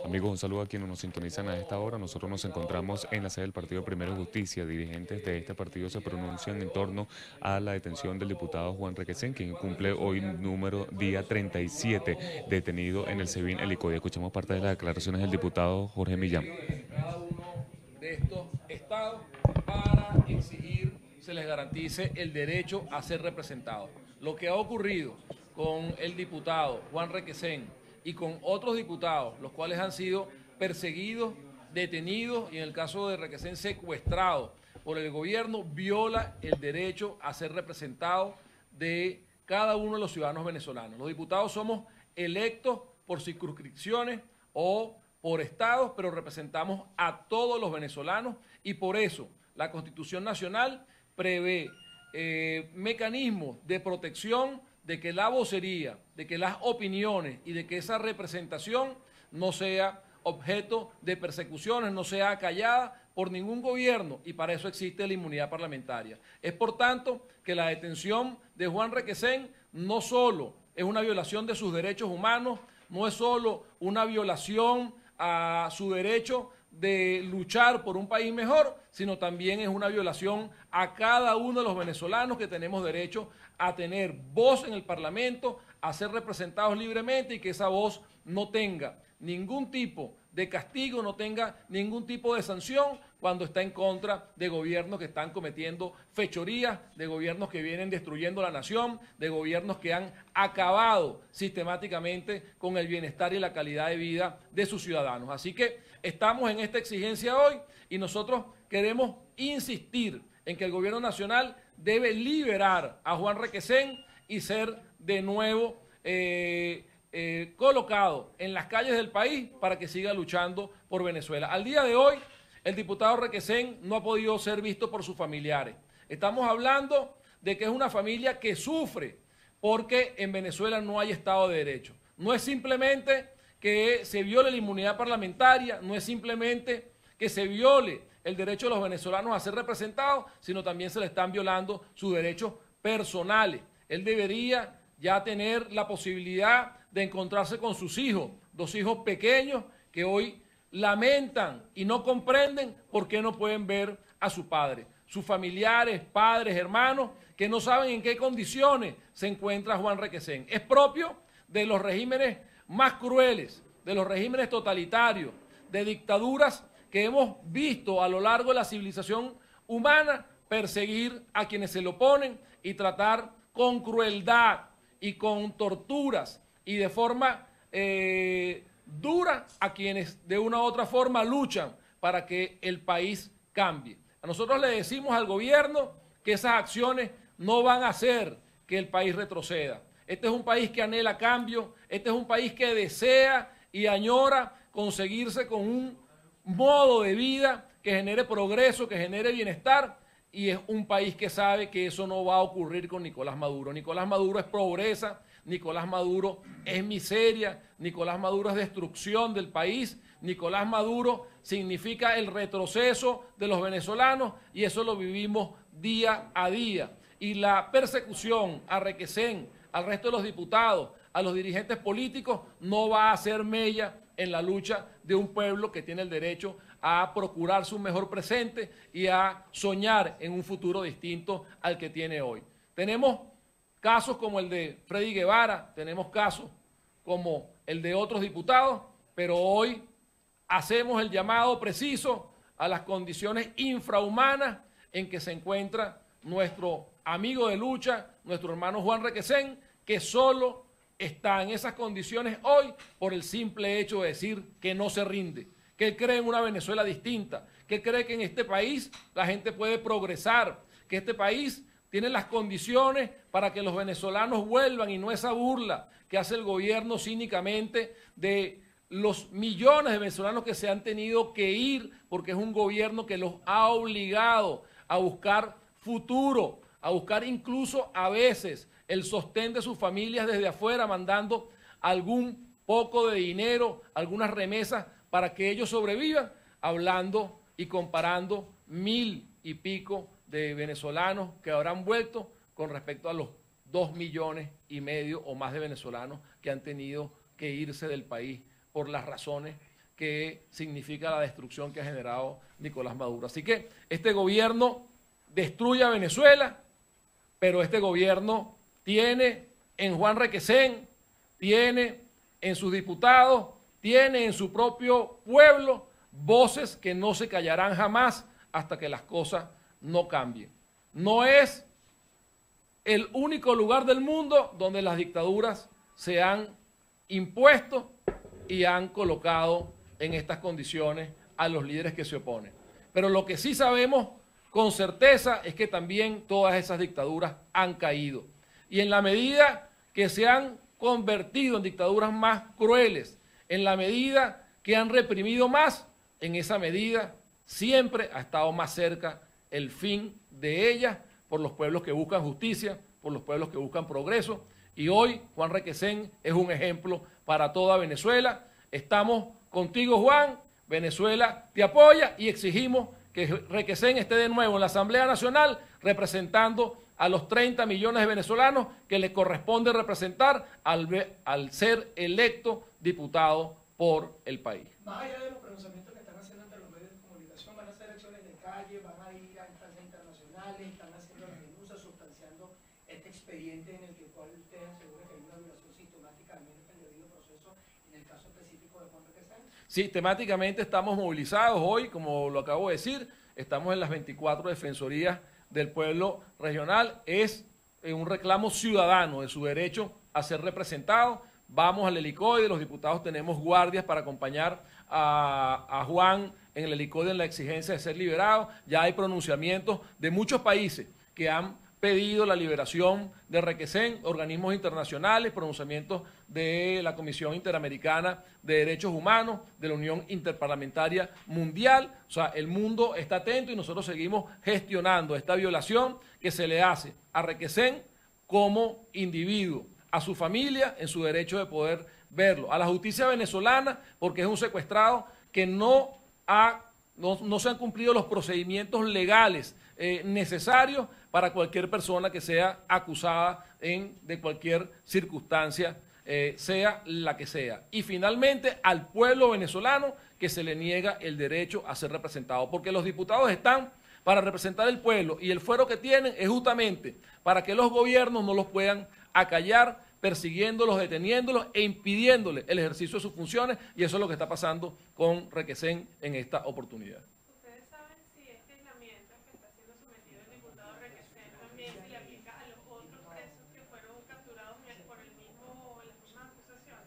Amigos, un saludo a quienes nos sintonizan a esta hora. Nosotros nos encontramos en la sede del Partido Primero Justicia. Dirigentes de este partido se pronuncian en torno a la detención del diputado Juan Requesén, quien cumple hoy día 37, detenido en el SEBIN Helicoide. Escuchamos parte de las declaraciones del diputado Jorge Millán. De cada uno de estos estados para exigir se les garantice el derecho a ser representados. Lo que ha ocurrido con el diputado Juan Requesén y con otros diputados, los cuales han sido perseguidos, detenidos y en el caso de Requesén secuestrados por el gobierno, viola el derecho a ser representado de cada uno de los ciudadanos venezolanos. Los diputados somos electos por circunscripciones o por estados, pero representamos a todos los venezolanos y por eso la Constitución Nacional prevé mecanismos de protección de que la vocería, de que las opiniones y de que esa representación no sea objeto de persecuciones, no sea acallada por ningún gobierno y para eso existe la inmunidad parlamentaria. Es por tanto que la detención de Juan Requesén no solo es una violación de sus derechos humanos, no es solo una violación a su derecho de luchar por un país mejor, sino también es una violación a cada uno de los venezolanos que tenemos derecho a tener voz en el Parlamento, a ser representados libremente y que esa voz no tenga ningún tipo de castigo, no tenga ningún tipo de sanción cuando está en contra de gobiernos que están cometiendo fechorías, de gobiernos que vienen destruyendo la nación, de gobiernos que han acabado sistemáticamente con el bienestar y la calidad de vida de sus ciudadanos. Así que estamos en esta exigencia hoy y nosotros queremos insistir en que el gobierno nacional debe liberar a Juan Requesén y ser de nuevo colocado en las calles del país para que siga luchando por Venezuela. Al día de hoy, el diputado Requesén no ha podido ser visto por sus familiares. Estamos hablando de que es una familia que sufre porque en Venezuela no hay Estado de Derecho. No es simplemente que se viole la inmunidad parlamentaria, no es simplemente que se viole el derecho de los venezolanos a ser representados, sino también se le están violando sus derechos personales. Él debería ya tener la posibilidad de encontrarse con sus hijos, dos hijos pequeños que hoy lamentan y no comprenden por qué no pueden ver a su padre. Sus familiares, padres, hermanos, que no saben en qué condiciones se encuentra Juan Requesén. Es propio de los regímenes más crueles, de los regímenes totalitarios, de dictaduras que hemos visto a lo largo de la civilización humana perseguir a quienes se le oponen y tratar con crueldad y con torturas y de forma dura a quienes de una u otra forma luchan para que el país cambie. A nosotros le decimos al gobierno que esas acciones no van a hacer que el país retroceda. Este es un país que anhela cambio, este es un país que desea y añora conseguirse con un modo de vida que genere progreso, que genere bienestar, y es un país que sabe que eso no va a ocurrir con Nicolás Maduro. Nicolás Maduro es pobreza, Nicolás Maduro es miseria, Nicolás Maduro es destrucción del país, Nicolás Maduro significa el retroceso de los venezolanos y eso lo vivimos día a día. Y la persecución a Requesén, al resto de los diputados, a los dirigentes políticos, no va a hacer mella en la lucha de un pueblo que tiene el derecho a procurarse un mejor presente y a soñar en un futuro distinto al que tiene hoy. Tenemos casos como el de Freddy Guevara, tenemos casos como el de otros diputados, pero hoy hacemos el llamado preciso a las condiciones infrahumanas en que se encuentra nuestro amigo de lucha, nuestro hermano Juan Requesén, que solo está en esas condiciones hoy por el simple hecho de decir que no se rinde, que él cree en una Venezuela distinta, que cree que en este país la gente puede progresar, que este país tiene las condiciones para que los venezolanos vuelvan y no esa burla que hace el gobierno cínicamente de los millones de venezolanos que se han tenido que ir porque es un gobierno que los ha obligado a buscar futuro, a buscar incluso a veces el sostén de sus familias desde afuera, mandando algún poco de dinero, algunas remesas para que ellos sobrevivan, hablando y comparando 1000 y pico de venezolanos que habrán vuelto con respecto a los 2,5 millones o más de venezolanos que han tenido que irse del país por las razones que significa la destrucción que ha generado Nicolás Maduro. Así que este gobierno destruye a Venezuela, pero este gobierno tiene en Juan Requesén, tiene en sus diputados, tiene en su propio pueblo voces que no se callarán jamás hasta que las cosas no cambien. No es el único lugar del mundo donde las dictaduras se han impuesto y han colocado en estas condiciones a los líderes que se oponen. Pero lo que sí sabemos con certeza es que también todas esas dictaduras han caído. Y en la medida que se han convertido en dictaduras más crueles, en la medida que han reprimido más, en esa medida siempre ha estado más cerca el fin de ellas por los pueblos que buscan justicia, por los pueblos que buscan progreso. Y hoy Juan Requesén es un ejemplo para toda Venezuela. Estamos contigo, Juan. Venezuela te apoya y exigimos que Requesén esté de nuevo en la Asamblea Nacional representando a los 30 millones de venezolanos que le corresponde representar al ser electo diputado por el país. Más allá de los pronunciamientos que están haciendo ante los medios de comunicación, van a hacer acciones de calle, van a ir a instancias internacionales, están haciendo las denuncias, sustanciando este expediente en el que cual usted asegura que hay una violación sistemática al menos del debido proceso en el caso específico de Juan Requesén. Sistemáticamente estamos movilizados hoy, como lo acabo de decir, estamos en las 24 defensorías del pueblo regional, es un reclamo ciudadano de su derecho a ser representado. Vamos al helicoide, los diputados tenemos guardias para acompañar a Juan en el helicoide en la exigencia de ser liberado. Ya hay pronunciamientos de muchos países que han pedido la liberación de Requesén, organismos internacionales, pronunciamientos de la Comisión Interamericana de Derechos Humanos, de la Unión Interparlamentaria Mundial. O sea, el mundo está atento y nosotros seguimos gestionando esta violación que se le hace a Requesén como individuo, a su familia en su derecho de poder verlo, a la justicia venezolana porque es un secuestrado que no se han cumplido los procedimientos legales necesarios para cualquier persona que sea acusada de cualquier circunstancia, sea la que sea. Y finalmente al pueblo venezolano que se le niega el derecho a ser representado, porque los diputados están para representar el pueblo y el fuero que tienen es justamente para que los gobiernos no los puedan acallar, persiguiéndolos, deteniéndolos e impidiéndoles el ejercicio de sus funciones, y eso es lo que está pasando con Requesén en esta oportunidad. ¿Ustedes saben si este aislamiento que está siendo sometido el diputado Requesén también se le aplica a los otros presos que fueron capturados por las mismas acusaciones?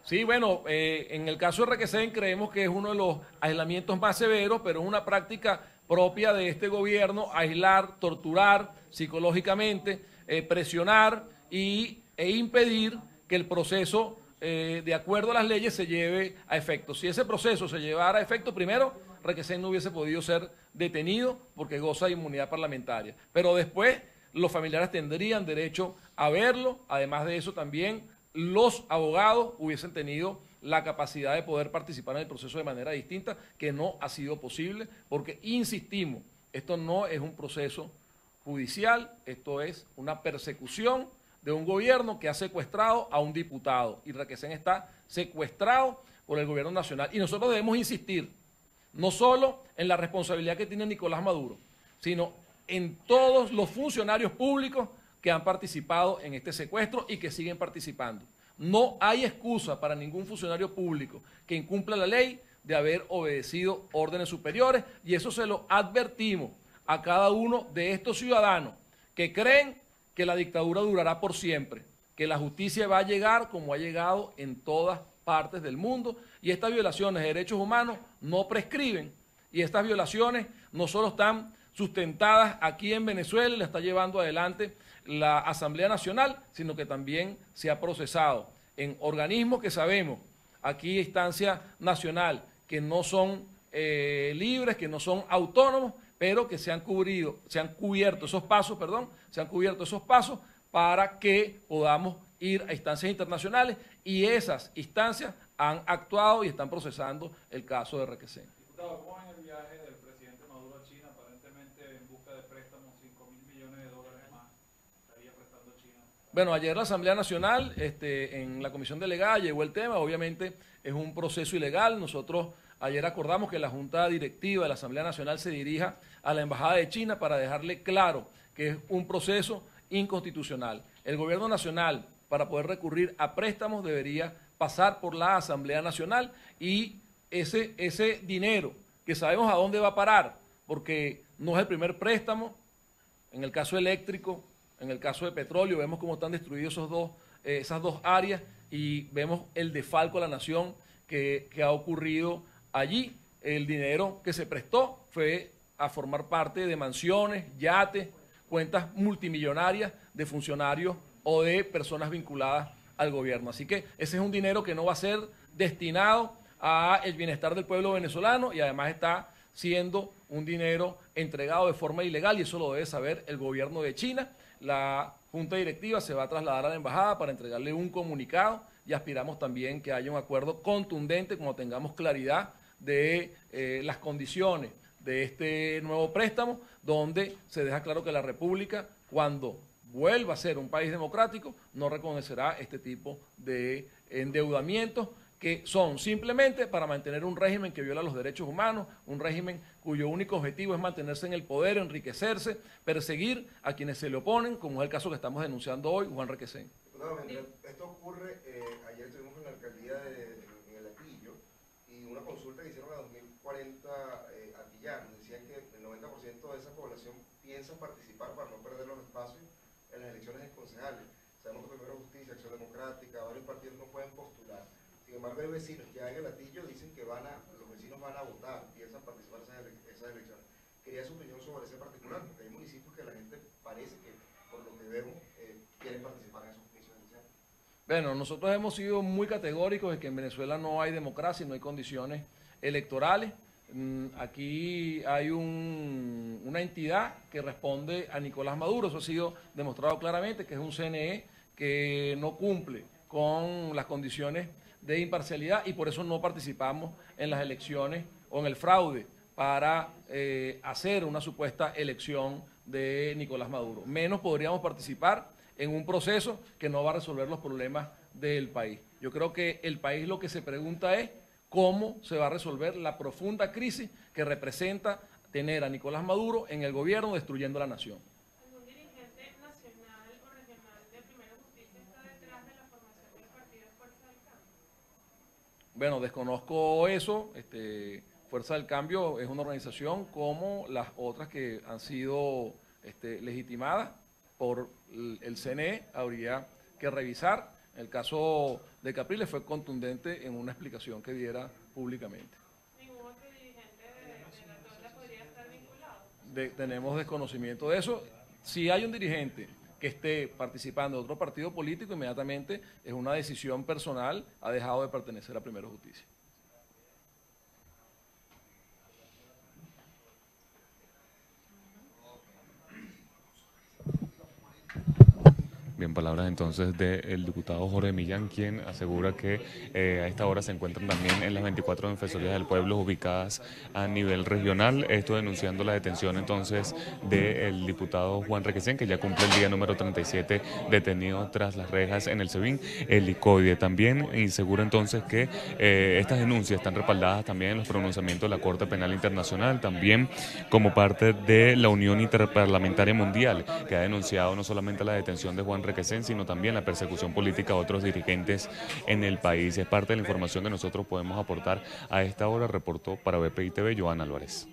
Sí, bueno, en el caso de Requesén creemos que es uno de los aislamientos más severos, pero es una práctica propia de este gobierno, aislar, torturar psicológicamente, presionar e impedir que el proceso, de acuerdo a las leyes, se lleve a efecto. Si ese proceso se llevara a efecto, primero, Requesén no hubiese podido ser detenido porque goza de inmunidad parlamentaria. Pero después, los familiares tendrían derecho a verlo. Además de eso, también los abogados hubiesen tenido la capacidad de poder participar en el proceso de manera distinta, que no ha sido posible, porque, insistimos, esto no es un proceso judicial, esto es una persecución de un gobierno que ha secuestrado a un diputado, y Requesén está secuestrado por el gobierno nacional. Y nosotros debemos insistir, no solo en la responsabilidad que tiene Nicolás Maduro, sino en todos los funcionarios públicos que han participado en este secuestro y que siguen participando. No hay excusa para ningún funcionario público que incumpla la ley de haber obedecido órdenes superiores, y eso se lo advertimos a cada uno de estos ciudadanos que creen que la dictadura durará por siempre, que la justicia va a llegar como ha llegado en todas partes del mundo, y estas violaciones de derechos humanos no prescriben, y estas violaciones no solo están sustentadas aquí en Venezuela y la está llevando adelante la Asamblea Nacional, sino que también se ha procesado en organismos que sabemos, aquí instancia nacional, que no son libres, que no son autónomos, pero que se han cubierto esos pasos para que podamos ir a instancias internacionales, y esas instancias han actuado y están procesando el caso de Requesén. Diputado, ¿cómo va en el viaje del presidente Maduro a China, aparentemente en busca de préstamos, $5.000 millones más estaría prestando China Bueno, ayer la Asamblea Nacional, en la comisión delegada llegó el tema, obviamente es un proceso ilegal. Nosotros ayer acordamos que la Junta Directiva de la Asamblea Nacional se dirija a la Embajada de China para dejarle claro que es un proceso inconstitucional. El gobierno nacional, para poder recurrir a préstamos, debería pasar por la Asamblea Nacional y ese dinero que sabemos a dónde va a parar, porque no es el primer préstamo, en el caso eléctrico, en el caso de petróleo, vemos cómo están destruidos esas dos áreas y vemos el desfalco a la nación que ha ocurrido allí. El dinero que se prestó fue a formar parte de mansiones, yates, cuentas multimillonarias de funcionarios o de personas vinculadas al gobierno. Así que ese es un dinero que no va a ser destinado al bienestar del pueblo venezolano y además está siendo un dinero entregado de forma ilegal y eso lo debe saber el gobierno de China. La Junta Directiva se va a trasladar a la Embajada para entregarle un comunicado y aspiramos también que haya un acuerdo contundente cuando tengamos claridad de las condiciones de este nuevo préstamo, donde se deja claro que la República, cuando vuelva a ser un país democrático, no reconocerá este tipo de endeudamientos que son simplemente para mantener un régimen que viola los derechos humanos, un régimen cuyo único objetivo es mantenerse en el poder, enriquecerse, perseguir a quienes se le oponen, como es el caso que estamos denunciando hoy, Juan Requesén. Esto ocurre, ayer estuvimos en la alcaldía en el Atillo y una consulta que hicieron a 2040 atillanos, decían que el 90% de esa población piensa participar para no perder los espacios en las elecciones de concejales. Sabemos que Primero Justicia, Acción Democrática, varios partidos no pueden postular. Sin embargo, hay vecinos ya en el Atillo dicen que los vecinos van a votar, piensan participar en esas elecciones. Quería su opinión sobre ese particular, porque hay municipios que la gente parece que, por lo que vemos, quieren participar en esos comicios electorales. Bueno, nosotros hemos sido muy categóricos de que en Venezuela no hay democracia, no hay condiciones electorales. Aquí hay una entidad que responde a Nicolás Maduro, eso ha sido demostrado claramente, que es un CNE que no cumple con las condiciones de imparcialidad y por eso no participamos en las elecciones o en el fraude para hacer una supuesta elección de Nicolás Maduro. Menos podríamos participar en un proceso que no va a resolver los problemas del país. Yo creo que el país lo que se pregunta es cómo se va a resolver la profunda crisis que representa tener a Nicolás Maduro en el gobierno destruyendo la nación. ¿Algún dirigente nacional o regional de Primero Justicia está detrás de la formación del partido Fuerza del Cambio? Bueno, desconozco eso. Fuerza del Cambio es una organización como las otras que han sido legitimadas por el CNE. Habría que revisar. El caso de Capriles fue contundente en una explicación que diera públicamente. ¿Ningún otro dirigente de la Tolla podría estar vinculado? Tenemos desconocimiento de eso. Si hay un dirigente que esté participando de otro partido político, inmediatamente es una decisión personal, ha dejado de pertenecer a Primero Justicia. Bien, palabras entonces del diputado Jorge Millán, quien asegura que a esta hora se encuentran también en las 24 defensorías del pueblo ubicadas a nivel regional. Esto denunciando la detención entonces del diputado Juan Requesén, que ya cumple el día número 37 detenido tras las rejas en el SEBIN, el Licoide. También asegura entonces que estas denuncias están respaldadas también en los pronunciamientos de la Corte Penal Internacional, también como parte de la Unión Interparlamentaria Mundial, que ha denunciado no solamente la detención de Juan Requesén, sino también la persecución política a otros dirigentes en el país. Es parte de la información que nosotros podemos aportar a esta hora, reportó para BPI TV Joana Álvarez.